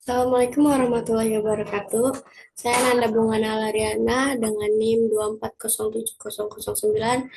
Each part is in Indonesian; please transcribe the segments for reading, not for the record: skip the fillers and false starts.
Assalamualaikum warahmatullahi wabarakatuh. Saya Nanda Bungana Lariana dengan NIM 2407009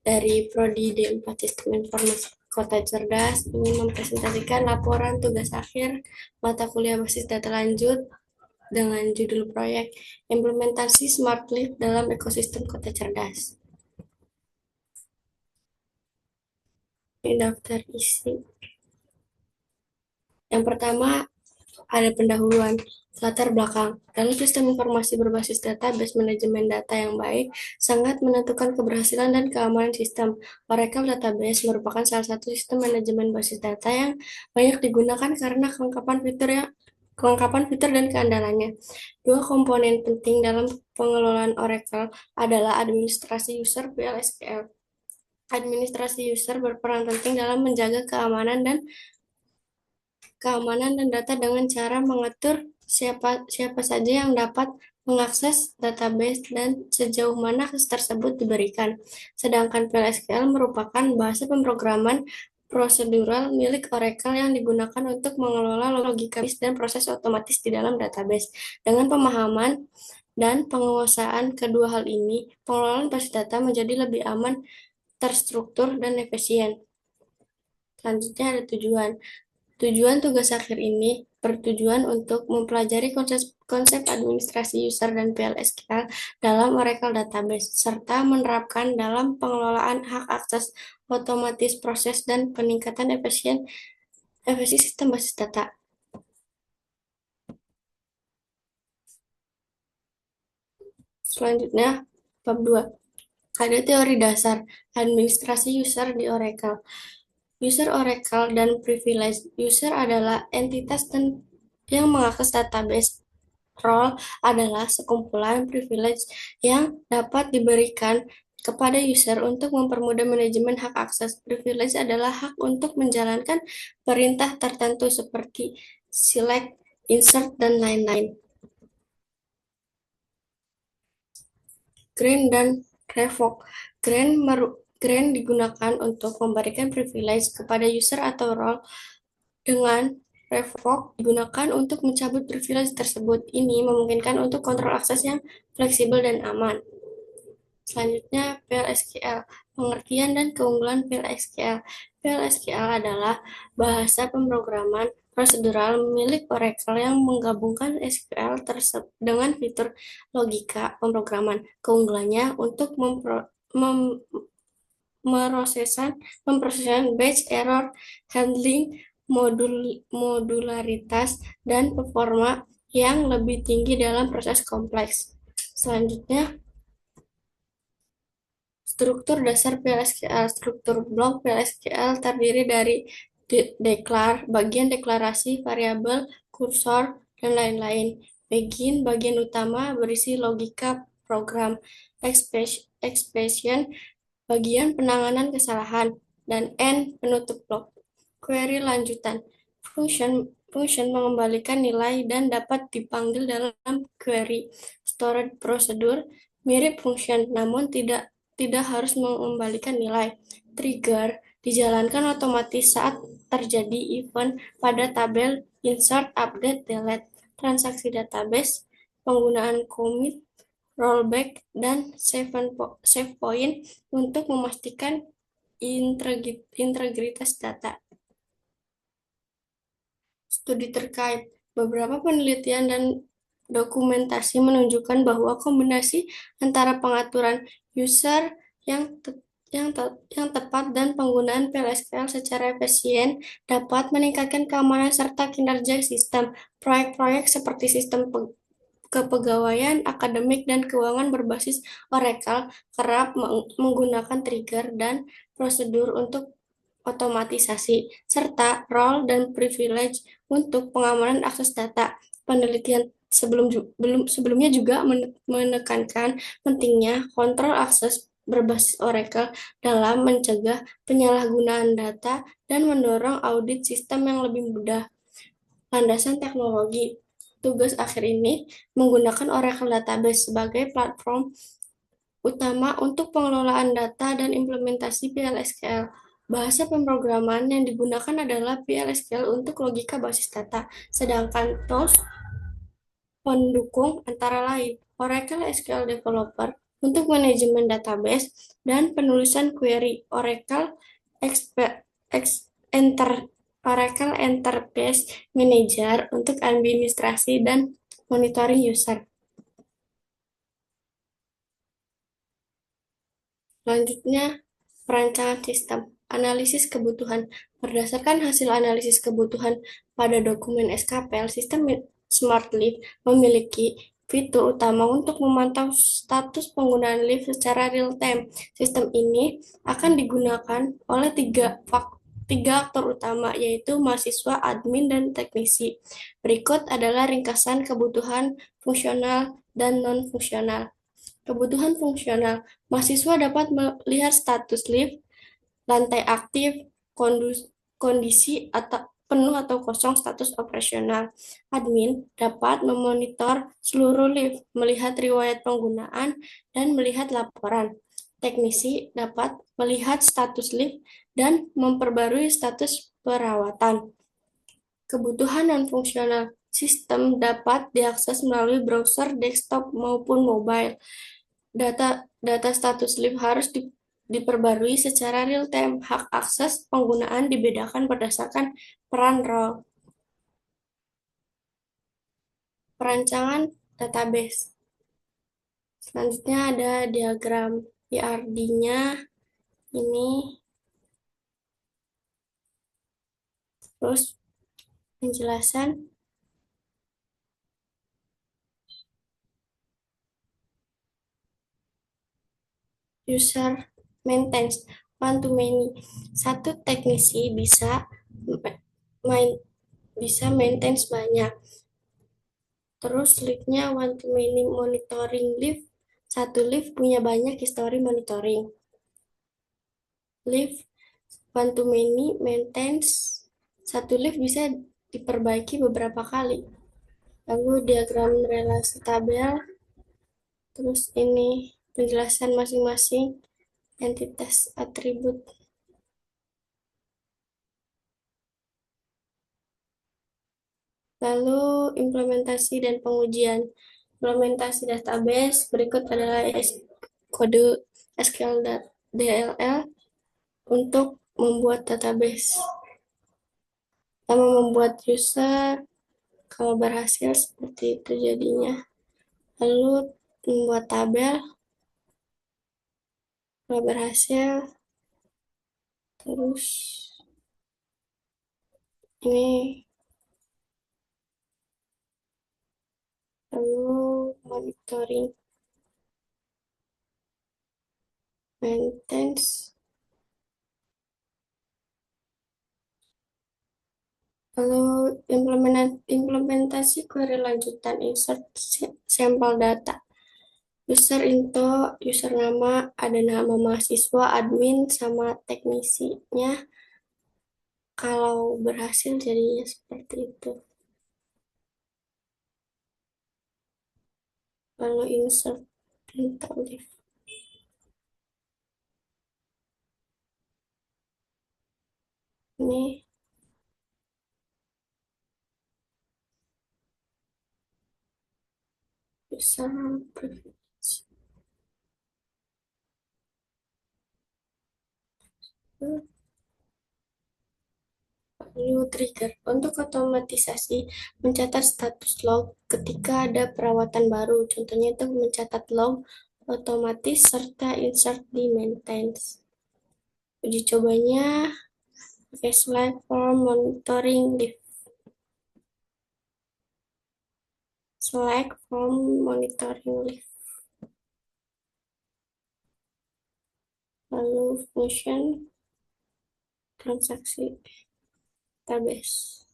dari Prodi D4 Sistem Informasi Kota Cerdas ingin mempresentasikan laporan tugas akhir mata kuliah basis data lanjut dengan judul proyek implementasi Smart Leaf dalam ekosistem Kota Cerdas. Ini daftar isi. Yang pertama, ada pendahuluan, latar belakang. Dalam sistem informasi berbasis database, manajemen data yang baik sangat menentukan keberhasilan dan keamanan sistem. Oracle Database merupakan salah satu sistem manajemen basis data yang banyak digunakan karena kelengkapan fitur dan keandalannya. Dua komponen penting dalam pengelolaan Oracle adalah administrasi user PLSQL. Administrasi user berperan penting dalam menjaga keamanan dan data dengan cara mengatur siapa saja yang dapat mengakses database dan sejauh mana akses tersebut diberikan. Sedangkan PLSQL merupakan bahasa pemrograman prosedural milik Oracle yang digunakan untuk mengelola logika bisnis dan proses otomatis di dalam database. Dengan pemahaman dan penguasaan kedua hal ini, pengelolaan basis data menjadi lebih aman, terstruktur, dan efisien. Selanjutnya ada tujuan. Tujuan tugas akhir ini bertujuan untuk mempelajari konsep administrasi user dan PLSQL dalam Oracle Database, serta menerapkan dalam pengelolaan hak akses otomatis proses dan peningkatan efisiensi sistem basis data. Selanjutnya, bab 2. Ada teori dasar administrasi user di Oracle. User Oracle dan privilege. User adalah entitas yang mengakses database. Role adalah sekumpulan privilege yang dapat diberikan kepada user untuk mempermudah manajemen hak akses. Privilege adalah hak untuk menjalankan perintah tertentu seperti select, insert, dan lain-lain. Grant dan revoke. Grant digunakan untuk memberikan privilege kepada user atau role, dengan revoke digunakan untuk mencabut privilege tersebut. Ini memungkinkan untuk kontrol akses yang fleksibel dan aman. Selanjutnya, PLSQL. Pengertian dan keunggulan PLSQL. PLSQL adalah bahasa pemrograman prosedural milik Oracle yang menggabungkan SQL dengan fitur logika pemrograman. Keunggulannya untuk memproseskan batch error handling, modularitas, dan performa yang lebih tinggi dalam proses kompleks. Selanjutnya, struktur dasar PLSQL. Struktur blok PLSQL terdiri dari bagian deklarasi, variabel, kursor, dan lain-lain. Bagian utama berisi logika program, expression, bagian penanganan kesalahan, dan end penutup blok. Query lanjutan. Function mengembalikan nilai dan dapat dipanggil dalam query. Storage procedure mirip function, namun tidak harus mengembalikan nilai. Trigger dijalankan otomatis saat terjadi event pada tabel, insert, update, delete. Transaksi database, penggunaan commit, rollback, dan save point untuk memastikan integritas data. Studi terkait. Beberapa penelitian dan dokumentasi menunjukkan bahwa kombinasi antara pengaturan user yang tepat dan penggunaan PLSQL secara efisien dapat meningkatkan keamanan serta kinerja sistem. Proyek-proyek seperti sistem kepegawaian, akademik, dan keuangan berbasis Oracle kerap menggunakan trigger dan prosedur untuk otomatisasi, serta role dan privilege untuk pengamanan akses data. Penelitian sebelumnya juga menekankan pentingnya kontrol akses berbasis Oracle dalam mencegah penyalahgunaan data dan mendorong audit sistem yang lebih mudah. Landasan teknologi. Tugas akhir ini menggunakan Oracle Database sebagai platform utama untuk pengelolaan data dan implementasi PLSQL. Bahasa pemrograman yang digunakan adalah PL/SQL untuk logika basis data, sedangkan tools pendukung antara lain Oracle SQL Developer untuk manajemen database dan penulisan query, Enter- Oracle Enterprise Manager untuk administrasi dan monitoring user. Selanjutnya, perancangan sistem. Analisis kebutuhan. Berdasarkan hasil analisis kebutuhan pada dokumen SKPL, sistem Smart Leaf memiliki fitur utama untuk memantau status penggunaan Leaf secara real-time. Sistem ini akan digunakan oleh tiga aktor utama, yaitu mahasiswa, admin, dan teknisi. Berikut adalah ringkasan kebutuhan fungsional dan non-fungsional. Kebutuhan fungsional. Mahasiswa dapat melihat status lift, lantai aktif, kondisi atau penuh atau kosong status operasional. Admin dapat memonitor seluruh lift, melihat riwayat penggunaan, dan melihat laporan. Teknisi dapat melihat status lift dan memperbarui status perawatan. Kebutuhan non-fungsional. Sistem dapat diakses melalui browser desktop maupun mobile. Data data status lift harus diperbarui secara real-time. Hak akses penggunaan dibedakan berdasarkan peran role. Perancangan database. Selanjutnya ada diagram PRD-nya. Ini terus penjelasan user maintenance one to many. Satu teknisi main bisa maintenance banyak. Terus liftnya one to many monitoring lift. Satu lift punya banyak histori monitoring. Lift one to many maintenance. Satu lift bisa diperbaiki beberapa kali. Lalu diagram relasi tabel. Terus ini penjelasan masing-masing entitas atribut. Lalu implementasi dan pengujian. Implementasi database berikut adalah kode SQL DLL untuk membuat database. Pertama, membuat user, kalau berhasil seperti itu jadinya. Lalu membuat tabel, kalau berhasil. Terus ini, lalu monitoring maintenance. Lalu implementasi query lanjutan, insert sampel data. User info, user nama, ada nama mahasiswa, admin, sama teknisinya. Kalau berhasil jadinya seperti itu. Lalu insert print leaf. Ini user privilege. Lalu trigger untuk otomatisasi mencatat status log ketika ada perawatan baru. Contohnya itu mencatat log otomatis serta insert di maintenance. Uji cobanya pakai Slack form monitoring lift. Slack form monitoring lift. Lalu function transaksi database.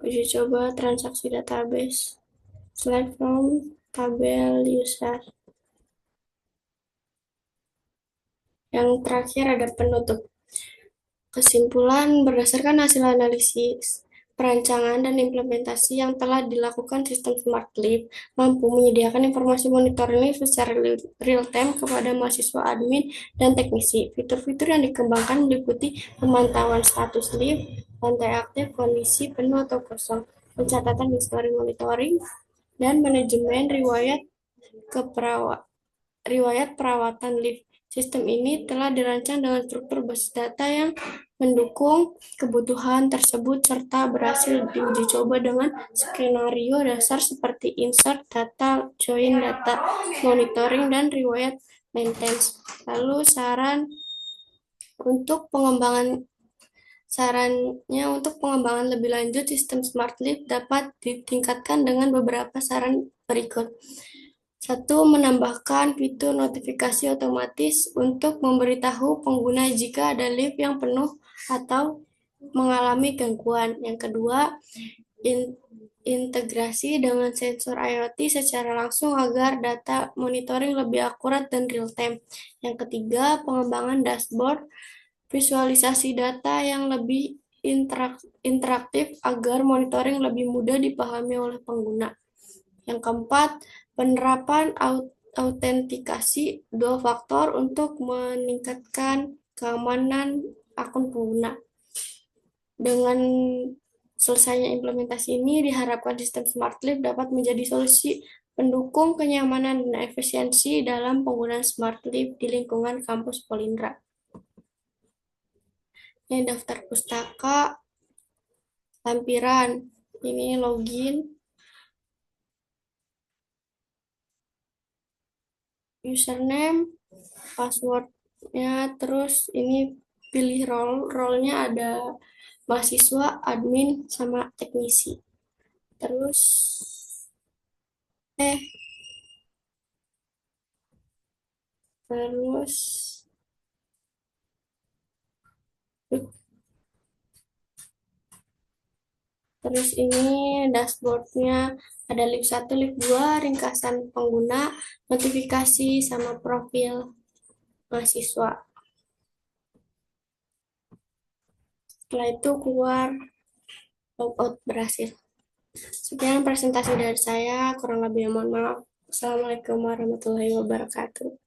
Uji coba transaksi database. Select from tabel user. Yang terakhir ada penutup. Kesimpulan berdasarkan hasil analisis perancangan dan implementasi yang telah dilakukan sistem Smart Leap mampu menyediakan informasi monitoring lift secara real-time kepada mahasiswa, admin, dan teknisi. Fitur-fitur yang dikembangkan meliputi pemantauan status lift, lantai aktif, kondisi penuh atau kosong, pencatatan histori monitoring, dan manajemen riwayat perawatan lift. Sistem ini telah dirancang dengan struktur basis data yang mendukung kebutuhan tersebut serta berhasil diuji coba dengan skenario dasar seperti insert data, join data, monitoring, dan riwayat maintenance. Lalu untuk pengembangan sarannya untuk pengembangan lebih lanjut, sistem Smart Leaf dapat ditingkatkan dengan beberapa saran berikut. Satu, menambahkan fitur notifikasi otomatis untuk memberitahu pengguna jika ada lift yang penuh atau mengalami gangguan. Yang kedua, integrasi dengan sensor IoT secara langsung agar data monitoring lebih akurat dan real-time. Yang ketiga, pengembangan dashboard visualisasi data yang lebih interaktif agar monitoring lebih mudah dipahami oleh pengguna. Yang keempat, penerapan autentikasi dua faktor untuk meningkatkan keamanan akun pengguna. Dengan selesainya implementasi ini, diharapkan sistem Smart Leaf dapat menjadi solusi pendukung kenyamanan dan efisiensi dalam penggunaan Smart Leaf di lingkungan kampus Polindra. Ini daftar pustaka, lampiran, ini login, username, passwordnya, terus ini pilih role-nya ada mahasiswa, admin, sama teknisi. Terus eh terus terus ini dashboardnya ada lift 1, lift 2, ringkasan pengguna, notifikasi, sama profil mahasiswa. Setelah itu keluar logout berhasil. Sekian presentasi dari saya, kurang lebih mohon maaf. Assalamualaikum warahmatullahi wabarakatuh.